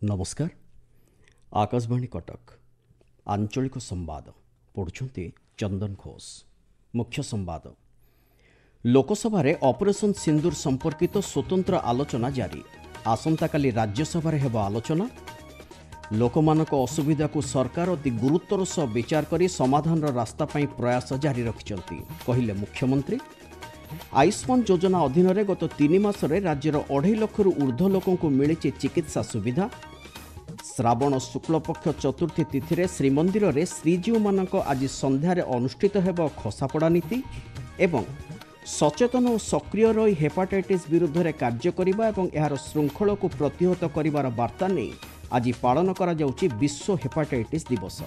नमस्कार। आकाशवाणी कटक आंचलिक संवाद पढ़ुछंती चंदन घोष। मुख्य संवाद लोकसभा रे ऑपरेशन सिंदूर संपर्कित स्वतंत्र आलोचना जारी। आसंताकाली राज्यसभा रे हेबो आलोचना। लोकमानक असुविधा को सरकार अति गुरुत्वर सह विचार करी समाधान रास्ता पई प्रयास जारी रखिछंती कहिले मुख्यमंत्री। आयुष्मान योजना अधीन रे गत 3 मासरे राज्यर 2.5 लाख ऊर्ध्व लोकंकु मिलिछि चिकित्सा सुविधा। श्रावण शुक्लपक्ष चतुर्थी तिथि रे श्रीमंदिर रे श्रीजीव मानक आज संध्यारे अनुष्ठित हेब खसापड़ा नीति एवं सचेतन और सक्रिय रही हेपाटाइटिस विरुद्ध रे कार्य करिबा एवं एहार श्रृंखल को प्रतिहत करिवार वार्ता नै आज पालन करा जाउछि विश्व हेपाटाइटिस दिवस।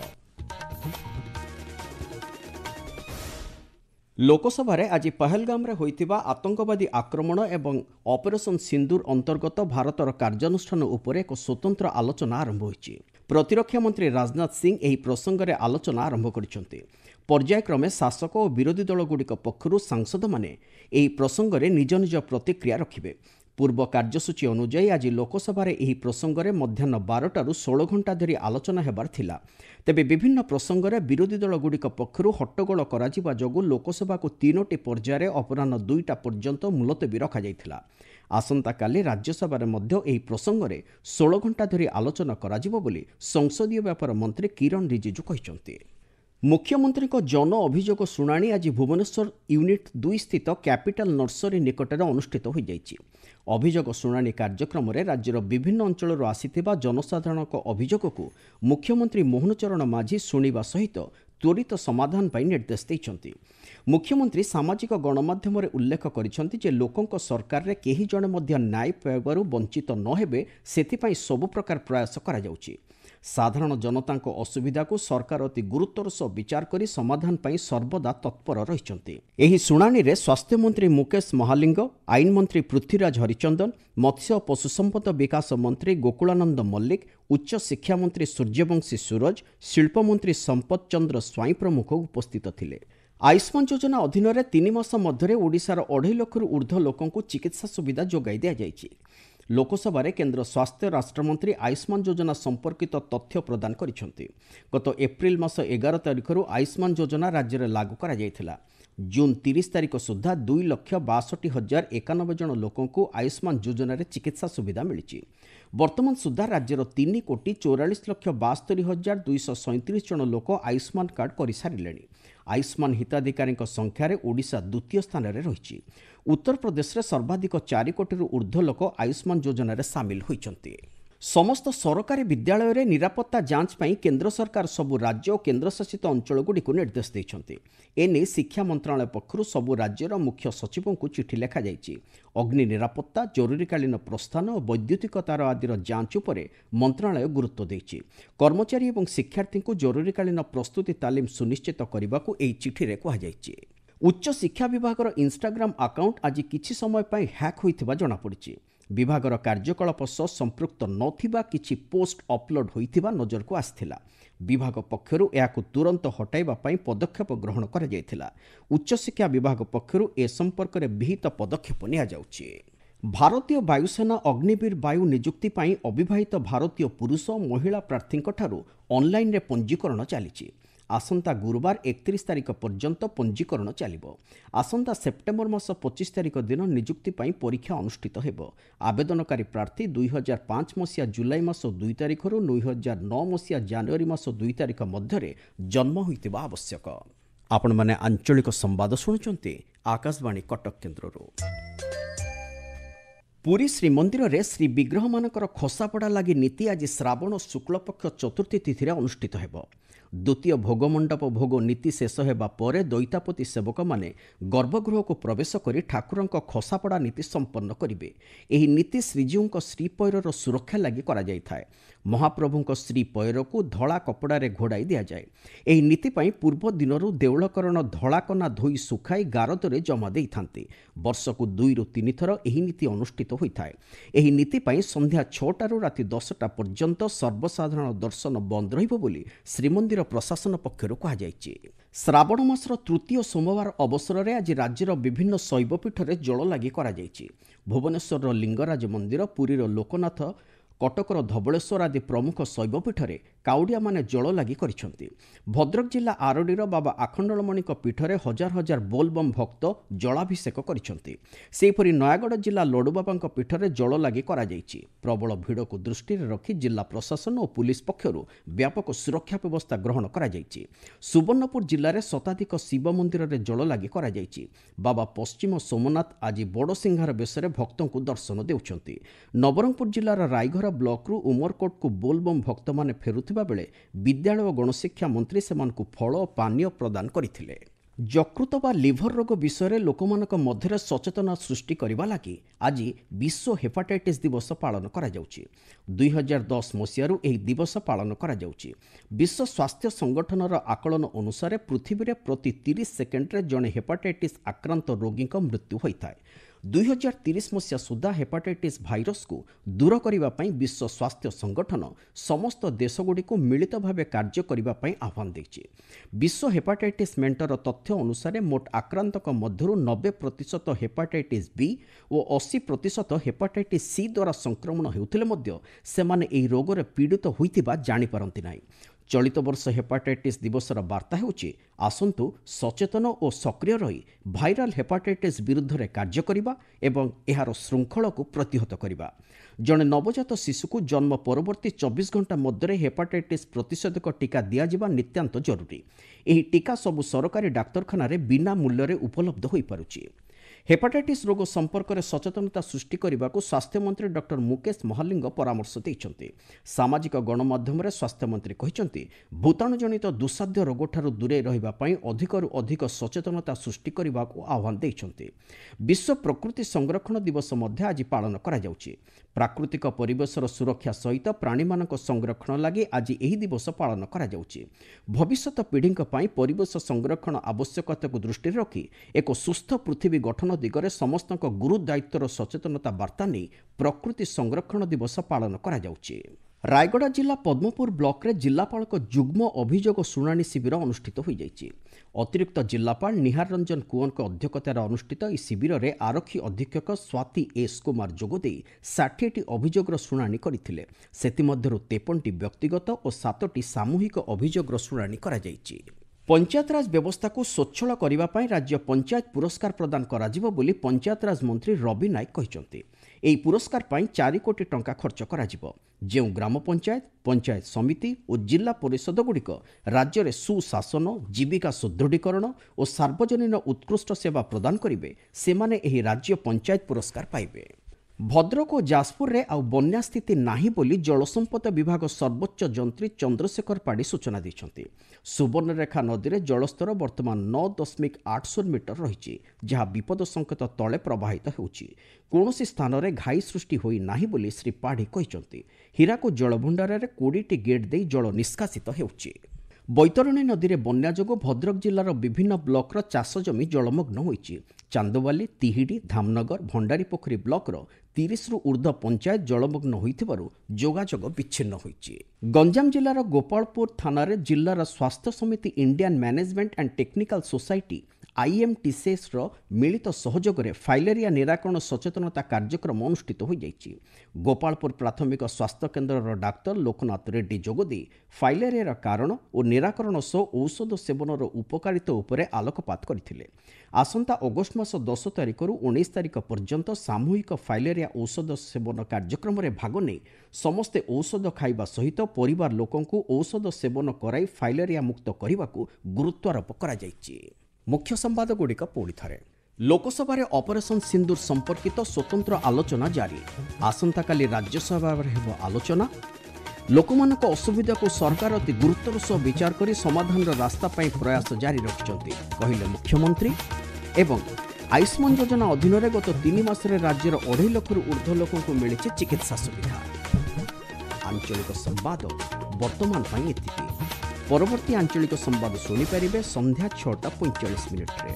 लोकसभा रे आज पहलगाम रे होइतिबा आतंकवादी आक्रमण एवं ऑपरेशन सिंदूर अंतर्गत भारतर कार्यानुष्ठान उपरे एक स्वतंत्र आलोचना आरंभ होइछि। प्रतिरक्षा मंत्री राजनाथ सिंह एही प्रसंग रे आलोचना आरंभ करिसेंति। पर्यायक्रमे शासक और विरोधी दलगुड़िक पक्षरु सांसद माने एही प्रसंग रे निज निज प्रतिक्रिया रखिबे। पूर्व कार्यसूची अनुଯାयी आज लोकसभा रे एही प्रसंग रे मध्याह्न 12टारू 16 घंटा धरी आलोचना हेबार थिला। तेबे विभिन्न प्रसंग रे विरोधी दलगुड़िक पक्षरु हट्टगोल कराजिबा जोगु लोकसभा को 3टी पर्याୟରେ अपराह्न 2टा पर्यंत मुलतवी रखा जायथिला। आसंता काली राज्यसभा रे मध्य एही प्रसंग रे 16 घंटा धरी आलोचना कराजिबो बोली संसदीय व्यापार मंत्री किरण रिजिजू कहिसंती। मुख्यमंत्री को जन अभियोग शुणाणी आज भुवनेश्वर यूनिट 2 स्थित कैपिटल नर्सरी निकटରେ अनुष्ठित हो जाइछि। अभियोग शुणाणी कार्यक्रम रे राज्यर विभिन्न अंचल आसीथिबा जनसाधारणक अभियोग को मुख्यमंत्री मोहन चरण माझी शुणिबा सहित त्वरित समाधान पाई निर्देश दैछंती। मुख्यमंत्री सामाजिक गणमाध्यम रे उल्लेख करिसंती जे लोकंक सरकार रे केही जणे मध्य न्याय पाइबारु वंचित न हेबे सेथिपाई सब प्रकार प्रयास करा जाउछि। साधारण जनतांक असुविधा को सरकार अति गुरुत्वर सह विचार करी समाधान पाई सर्वदा तत्पर रहिसंती। एही शुणाणी रे स्वास्थ्य मंत्री मुकेश महालिंग, आईन मंत्री पृथ्वीराज हरिचंदन, मत्स्य और पशु संपद विकास मंत्री गोकुलानंद मल्लिक, उच्च शिक्षा मंत्री सूर्यवंशी सूरज, शिल्प मंत्री संपत चंद्र स्वाई प्रमुख उपस्थित थिले। आयुष्मान योजना अधीन रे 3 मास मध्यरे ओडिशार 2.5 लाख ऊर्ध्व लोकंकु चिकित्सा सुविधा जोगाई दिया जायछि। लोकसभा रे केंद्र स्वास्थ्य राष्ट्रमंत्री आयुष्मान योजना संपर्कित तथ्य प्रदान करिसेंति। गत एप्रिल मास 11 तारिखरु आयुष्मान योजना राज्य में लागू करा जायथिला। जून 30 तारिख सुधा 2,62,091 जन लोकंकु आयुष्मान योजना रे चिकित्सा सुविधा मिलिछि। वर्तमान सुधा राज्यर 3,44,72,237 जन लोक आयुष्मान कार्ड कर सारिलेनि। आयुष्मान हिताधिकारी संख्यार ओडिशा द्वितीय स्थान में रही। उत्तर प्रदेश में सर्वाधिक 4 कोटी ऊर्ध्व लोक आयुष्मान योजना रे सामिल होइछंती। समस्त सरकारी विद्यालय रे निरापत्ता जांच पई केंद्र सरकार सबु राज्य और केंद्रशासित अंचलगुड़ी को निर्देश दैछंती। एने शिक्षा मंत्रालय पक्षरु सबु राज्यर मुख्य सचिवों को चिठी लेखा जाइछि। अग्नि निरापत्ता, जरूरीकालीन प्रस्थान और वैद्युतिक तार आदिर जांच उपरे मंत्रालय गुरुत्व दैछि। कर्मचारी और शिक्षार्थी को जरूरीकालीन प्रस्तुति तालीम सुनिश्चित करने एही चिठी रे कहा जाइछि। उच्च शिक्षा विभागर इंस्टाग्राम अकाउंट आज किछि समय पई हैक होइथिबा जणा पड़िछि। विभागर कार्यकलाप सह संपृक्त नथिबा किछि पोस्ट अपलोड होइथिबा नजर को आस्थिला। विभाग पक्षरु एहाकु तुरंत हटाइबा पई पदक्षेप ग्रहण करा जायथिला। उच्च शिक्षा विभाग पक्षरु ए संपर्क रे विहित पदक्षेप निया जाउछि। भारतीय वायुसेना अग्निवीर वायु नियुक्ति पई अविवाहित भारतीय पुरुष और महिला प्रार्थीଙ୍କ ठारू ऑनलाइन रे पंजीकरण चलिछि। आसंता गुरुवार 31 तारिख पर्यंत पंजीकरण चलिबो। आसंता सेप्टेम्बर मास 25 तारिख दिन नियुक्ति पई परीक्षा अनुष्ठित हेबो। आवेदनकारी प्रार्थी 2005 मसिया जुलाई मास 2 तारिख रु 2009 मसिया जनवरी मास 2 तारिख मध्यरे जन्म होइतिबा आवश्यक। आपण माने आंचलिक संवाद सुनुचंती आकाशवाणी कटक केन्द्ररू। पुरी श्रीमंदिर रे श्री विग्रह मानकर खसापड़ा लगी नीति आज श्रावण शुक्लपक्ष चतुर्थी तिथि रे अनुष्ठित हेबो। द्वितीय भोगमंडप भोग नीति शेष हेबा परे दैतापति सेवक माने गर्भगृह को प्रवेश करी ठाकुरंक खसापड़ा नीति संपन्न करिवे। एही नीति श्रीजीउंक श्रीपैरर सुरक्षा लगी करा जाय थाए। महाप्रभुंक श्रीपैर को धड़ा कपड़ा रे घोड़ाई दिया जाए। एही नीति पई पूर्व दिनरु देउलकरण धड़ा कना धोई सुखाई गारदरे जमा देई थांती। वर्षकु 2 रु 3 थर एही नीति अनुष्ठित होई थाए। एही नीति पई संध्या 6टारू राति 10टा पर्यंत सर्वसाधारण दर्शन बंद रहिबो बोली श्रीमंदिर प्रशासन पक्षरु कहा जायछि। श्रावण मासर तृतीय सोमवार अवसर में आज राज्यर विभिन्न शैवपीठ में जल लगी करा जायछि। भुवनेश्वर लिंगराज मंदिर, पुरीर लोकनाथ କଟକର ଧବଳେଶ୍ୱର ଆଦି ପ୍ରମୁଖ ଶୈବପୀଠରେ କାଉଡ଼ିଆମାନେ ଜଳ ଲାଗି କରିଛନ୍ତି। ଭଦ୍ରକ ଜିଲ୍ଲା ଆରଡିର ବାବା ଆଖଣ୍ଡଳମଣିଙ୍କ ପୀଠରେ ହଜାର ହଜାର ବୋଲବମ୍ ଭକ୍ତ ଜଳାଭିଷେକ କରିଛନ୍ତି। ସେହିପରି ନୟାଗଡ଼ ଜିଲ୍ଲା ଲଡୁବାବାଙ୍କ ପୀଠରେ ଜଳ ଲାଗି କରାଯାଇଛି। ପ୍ରବଳ ଭିଡ଼କୁ ଦୃଷ୍ଟିରେ ରଖି ଜିଲ୍ଲା ପ୍ରଶାସନ ଓ ପୁଲିସ ପକ୍ଷରୁ ବ୍ୟାପକ ସୁରକ୍ଷା ବ୍ୟବସ୍ଥା ଗ୍ରହଣ କରାଯାଇଛି। ସୁବର୍ଣ୍ଣପୁର ଜିଲ୍ଲାରେ ଶତାଧିକ ଶିବ ମନ୍ଦିରରେ ଜଳ ଲାଗି କରାଯାଇଛି। ବାବା ପଶ୍ଚିମ ସୋମନାଥ ଆଜି ବଡ଼ସିଂହାର ବେଶରେ ଭକ୍ତଙ୍କୁ ଦର୍ଶନ ଦେଉଛନ୍ତି। ନବରଙ୍ଗପୁର ଜିଲ୍ଲାର ରାଇଘର ବ୍ଲକରୁ ଉମରକୋଟକୁ ବୋଲବମ୍ ଭକ୍ତମାନେ ଫେରୁଥିବା ବେଳେ ବିଦ୍ୟାଳୟ ଓ ଗଣଶିକ୍ଷା ମନ୍ତ୍ରୀ ସେମାନଙ୍କୁ ଫଳ ଓ ପାନୀୟ ପ୍ରଦାନ କରିଥିଲେ। ଯକୃତ ବା ଲିଭର ରୋଗ ବିଷୟରେ ଲୋକମାନଙ୍କ ମଧ୍ୟରେ ସଚେତନତା ସୃଷ୍ଟି କରିବା ଲାଗି ଆଜି ବିଶ୍ୱ ହେପାଟାଇଟିସ୍ ଦିବସ ପାଳନ କରାଯାଉଛି। 2010 ମସିହାରୁ ଏହି ଦିବସ ପାଳନ କରାଯାଉଛି। ବିଶ୍ୱ ସ୍ୱାସ୍ଥ୍ୟ ସଂଗଠନର ଆକଳନ ଅନୁସାରେ ପୃଥିବୀରେ ପ୍ରତି 30 ସେକେଣ୍ଡରେ ଜଣେ ହେପାଟାଇଟିସ୍ ଆକ୍ରାନ୍ତ ରୋଗୀଙ୍କ ମୃତ୍ୟୁ ହୋଇଥାଏ। 2030 ମସିହା ସୁଦ୍ଧା ହେପାଟାଇଟିସ୍ ଭାଇରସକୁ ଦୂର କରିବା ପାଇଁ ବିଶ୍ୱ ସ୍ୱାସ୍ଥ୍ୟ ସଂଗଠନ ସମସ୍ତ ଦେଶଗୁଡ଼ିକୁ ମିଳିତ ଭାବେ କାର୍ଯ୍ୟ କରିବା ପାଇଁ ଆହ୍ୱାନ ଦେଇଛି। ବିଶ୍ୱ ହେପାଟାଇଟିସ୍ ମେଣ୍ଟର ତଥ୍ୟ ଅନୁସାରେ ମୋଟ ଆକ୍ରାନ୍ତଙ୍କ ମଧ୍ୟରୁ 90% ହେପାଟାଇଟିସ୍ ବି ଓ 80% ହେପାଟାଇଟିସ୍ ସି ଦ୍ୱାରା ସଂକ୍ରମଣ ହେଉଥିଲେ ମଧ୍ୟ ସେମାନେ ଏହି ରୋଗରେ ପୀଡ଼ିତ ହୋଇଥିବା ଜାଣିପାରନ୍ତି ନାହିଁ। ଚଳିତ ବର୍ଷ ହେପାଟାଇଟିସ୍ ଦିବସର ବାର୍ତ୍ତା ହେଉଛି ଆସନ୍ତୁ ସଚେତନ ଓ ସକ୍ରିୟ ରହି ଭାଇରାଲ ହେପାଟାଇଟିସ୍ ବିରୁଦ୍ଧରେ କାର୍ଯ୍ୟ କରିବା ଏବଂ ଏହାର ଶୃଙ୍ଖଳକୁ ପ୍ରତିହତ କରିବା। ଜଣେ ନବଜାତ ଶିଶୁକୁ ଜନ୍ମ ପରବର୍ତ୍ତୀ 24 ଘଣ୍ଟା ମଧ୍ୟରେ ହେପାଟାଇଟିସ୍ ପ୍ରତିଷେଧକ ଟିକା ଦିଆଯିବା ନିତ୍ୟାନ୍ତ ଜରୁରୀ। ଏହି ଟିକା ସବୁ ସରକାରୀ ଡାକ୍ତରଖାନାରେ ବିନା ମୂଲ୍ୟରେ ଉପଲବ୍ଧ ହୋଇପାରୁଛି। ହେପାଟାଇଟିସ୍ ରୋଗ ସମ୍ପର୍କରେ ସଚେତନତା ସୃଷ୍ଟି କରିବାକୁ ସ୍ୱାସ୍ଥ୍ୟମନ୍ତ୍ରୀ ଡକ୍ଟର ମୁକେଶ ମହାଲିଙ୍ଗ ପରାମର୍ଶ ଦେଇଛନ୍ତି। ସାମାଜିକ ଗଣମାଧ୍ୟମରେ ସ୍ୱାସ୍ଥ୍ୟମନ୍ତ୍ରୀ କହିଛନ୍ତି ଭୂତାଣୁ ଜନିତ ଦୁଃସାଧ୍ୟ ରୋଗଠାରୁ ଦୂରେଇ ରହିବା ପାଇଁ ଅଧିକରୁ ଅଧିକ ସଚେତନତା ସୃଷ୍ଟି କରିବାକୁ ଆହ୍ୱାନ ଦେଇଛନ୍ତି। ବିଶ୍ୱ ପ୍ରକୃତି ସଂରକ୍ଷଣ ଦିବସ ମଧ୍ୟ ଆଜି ପାଳନ କରାଯାଉଛି। ପ୍ରାକୃତିକ ପରିବେଶର ସୁରକ୍ଷା ସହିତ ପ୍ରାଣୀମାନଙ୍କ ସଂରକ୍ଷଣ ଲାଗି ଆଜି ଏହି ଦିବସ ପାଳନ କରାଯାଉଛି। ଭବିଷ୍ୟତ ପିଢ଼ିଙ୍କ ପାଇଁ ପରିବେଶ ସଂରକ୍ଷଣ ଆବଶ୍ୟକତାକୁ ଦୃଷ୍ଟିରେ ରଖି ଏକ ସୁସ୍ଥ ପୃଥିବୀ ଗଠନ ଦିଗରେ ସମସ୍ତଙ୍କ ଗୁରୁ ଦାୟିତ୍ୱର ସଚେତନତା ବାର୍ତ୍ତା ନେଇ ପ୍ରକୃତି ସଂରକ୍ଷଣ ଦିବସ ପାଳନ କରାଯାଉଛି। ରାୟଗଡ଼ା ଜିଲ୍ଲା ପଦ୍ମପୁର ବ୍ଲକରେ ଜିଲ୍ଲାପାଳଙ୍କ ଯୁଗ୍ମ ଅଭିଯୋଗ ଶୁଣାଣି ଶିବିର ଅନୁଷ୍ଠିତ ହୋଇଯାଇଛି। ଅତିରିକ୍ତ ଜିଲ୍ଲାପାଳ ନିହାର ରଞ୍ଜନ କୁଅଁଙ୍କ ଅଧ୍ୟକ୍ଷତାରେ ଅନୁଷ୍ଠିତ ଏହି ଶିବିରରେ ଆରକ୍ଷୀ ଅଧୀକ୍ଷକ ସ୍ୱାତି ଏସ୍ କୁମାର ଯୋଗଦେଇ 60ଟି ଅଭିଯୋଗର ଶୁଣାଣି କରିଥିଲେ। ସେଥିମଧ୍ୟରୁ 53ଟି ବ୍ୟକ୍ତିଗତ ଓ 7ଟି ସାମୂହିକ ଅଭିଯୋଗର ଶୁଣାଣି କରାଯାଇଛି। ପଞ୍ଚାୟତରାଜ ବ୍ୟବସ୍ଥାକୁ ସ୍ୱଚ୍ଛଳ କରିବା ପାଇଁ ରାଜ୍ୟ ପଞ୍ଚାୟତ ପୁରସ୍କାର ପ୍ରଦାନ କରାଯିବ ବୋଲି ପଞ୍ଚାୟତରାଜ ମନ୍ତ୍ରୀ ରବି ନାୟକ କହିଛନ୍ତି। ଏହି ପୁରସ୍କାର ପାଇଁ 4 କୋଟି ଟଙ୍କା ଖର୍ଚ୍ଚ କରାଯିବ। ଯେଉଁ ଗ୍ରାମ ପଞ୍ଚାୟତ, ପଞ୍ଚାୟତ ସମିତି ଓ ଜିଲ୍ଲା ପରିଷଦଗୁଡ଼ିକ ରାଜ୍ୟରେ ସୁଶାସନ, ଜୀବିକା ସୁଦୃଢ଼ୀକରଣ ଓ ସାର୍ବଜନୀନ ଉତ୍କୃଷ୍ଟ ସେବା ପ୍ରଦାନ କରିବେ ସେମାନେ ଏହି ରାଜ୍ୟ ପଞ୍ଚାୟତ ପୁରସ୍କାର ପାଇବେ। ଭଦ୍ରକ ଓ ଯାଜପୁରରେ ଆଉ ବନ୍ୟା ସ୍ଥିତି ନାହିଁ ବୋଲି ଜଳସମ୍ପଦ ବିଭାଗ ସର୍ବୋଚ୍ଚ ଯନ୍ତ୍ରୀ ଚନ୍ଦ୍ରଶେଖର ପାଢ଼ୀ ସୂଚନା ଦେଇଛନ୍ତି। ସୁବର୍ଣ୍ଣରେଖା ନଦୀରେ ଜଳସ୍ତର ବର୍ତ୍ତମାନ 9.80 ମିଟର ରହିଛି, ଯାହା ବିପଦ ସଙ୍କେତ ତଳେ ପ୍ରବାହିତ ହେଉଛି। କୌଣସି ସ୍ଥାନରେ ଘାଇ ସୃଷ୍ଟି ହୋଇନାହିଁ ବୋଲି ଶ୍ରୀ ପାଢ଼ୀ କହିଛନ୍ତି। ହୀରାକୁଦ ଜଳଭଣ୍ଡାରରେ 20ଟି ଗେଟ୍ ଦେଇ ଜଳ ନିଷ୍କାସିତ ହେଉଛି। ବୈତରଣୀ ନଦୀରେ ବନ୍ୟା ଯୋଗୁଁ ଭଦ୍ରକ ଜିଲ୍ଲାର ବିଭିନ୍ନ ବ୍ଲକର ଚାଷ ଜମି ଜଳମଗ୍ନ ହୋଇଛି। ଚାନ୍ଦବାଲି, ତିହିଡ଼ି, ଧାମନଗର, ଭଣ୍ଡାରୀପୋଖରୀ ବ୍ଲକର 30ରୁ ଉର୍ଦ୍ଧ୍ୱ ପଞ୍ଚାୟତ ଜଳମଗ୍ନ ହୋଇଥିବାରୁ ଯୋଗାଯୋଗ ବିଚ୍ଛିନ୍ନ ହୋଇଛି। ଗଞ୍ଜାମ ଜିଲ୍ଲାର ଗୋପାଳପୁର ଥାନାରେ ଜିଲ୍ଲାର ସ୍ୱାସ୍ଥ୍ୟ ସମିତି Indian management and technical society IMTCSର ମିଳିତ ସହଯୋଗରେ ଫାଇଲେରିଆ ନିରାକରଣ ସଚେତନତା କାର୍ଯ୍ୟକ୍ରମ ଅନୁଷ୍ଠିତ ହୋଇଯାଇଛି। ଗୋପାଳପୁର ପ୍ରାଥମିକ ସ୍ୱାସ୍ଥ୍ୟ କେନ୍ଦ୍ରର ଡାକ୍ତର ଲୋକନାଥ ରେଡ୍ଡି ଯୋଗଦେଇ ଫାଇଲେରିଆର କାରଣ ଓ ନିରାକରଣ ସହ ଔଷଧ ସେବନର ଉପକାରିତା ଉପରେ ଆଲୋକପାତ କରିଥିଲେ। ଆସନ୍ତା ଅଗଷ୍ଟ ମାସ 10 ତାରିଖରୁ 19 ତାରିଖ ପର୍ଯ୍ୟନ୍ତ ସାମୂହିକ ଫାଇଲେରିଆ ଔଷଧ ସେବନ କାର୍ଯ୍ୟକ୍ରମରେ ଭାଗ ନେଇ ସମସ୍ତେ ଔଷଧ ଖାଇବା ସହିତ ପରିବାର ଲୋକଙ୍କୁ ଔଷଧ ସେବନ କରାଇ ଫାଇଲେରିଆ ମୁକ୍ତ କରିବାକୁ ଗୁରୁତ୍ୱାରୋପ କରାଯାଇଛି। ମୁଖ୍ୟ ସମ୍ବାଦଗୁଡ଼ିକ ପୁଣି ଥରେ। ଲୋକସଭାରେ ଅପରେସନ ସିନ୍ଦୁର ସମ୍ପର୍କିତ ସ୍ୱତନ୍ତ୍ର ଆଲୋଚନା ଜାରି। ଆସନ୍ତାକାଲି ରାଜ୍ୟସଭାରେ ହେବ ଆଲୋଚନା। ଲୋକମାନଙ୍କ ଅସୁବିଧାକୁ ସରକାର ଅତି ଗୁରୁତ୍ୱର ସହ ବିଚାର କରି ସମାଧାନର ରାସ୍ତା ପାଇଁ ପ୍ରୟାସ ଜାରି ରଖିଛନ୍ତି କହିଲେ ମୁଖ୍ୟମନ୍ତ୍ରୀ। ଏବଂ ଆୟୁଷ୍ମାନ ଯୋଜନା ଅଧୀନରେ ଗତ 3 ମାସରେ ରାଜ୍ୟର 2.5 ଲକ୍ଷରୁ ଉର୍ଦ୍ଧ୍ୱ ଲୋକଙ୍କୁ ମିଳିଛି ଚିକିତ୍ସା ସୁବିଧା। ଆଞ୍ଚଳିକ ସମ୍ବାଦ ବର୍ତ୍ତମାନ ପାଇଁ ଏତିକି। ପରବର୍ତ୍ତୀ ଆଞ୍ଚଳିକ ସମ୍ବାଦ ଶୁଣିପାରିବେ ସନ୍ଧ୍ୟା 6:45 ମିନିଟ୍ରେ।